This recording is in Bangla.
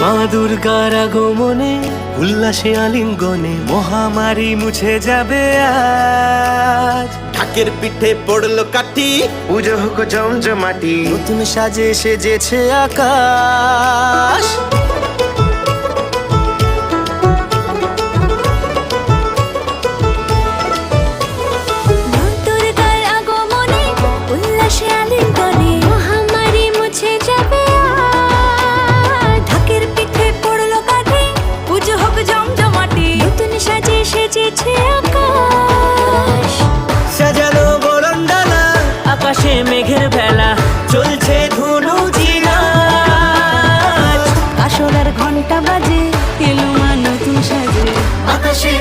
মা দুর্গার আগমনে উল্লাসে আলিঙ্গনে মহামারী মুছে যাবে আজ। ঢাকের পিঠে পড়লো কাঠি, পুজো হোক জমজমাটি, নতুন সাজে সেজেছে আকাশ। সাজানো বরণডালা, আকাশে মেঘের ভেলা, চলছে ধুনুচি নাচ। আসলার ঘন্টা বাজে, এলো মা নতুন সাজে, আকাশে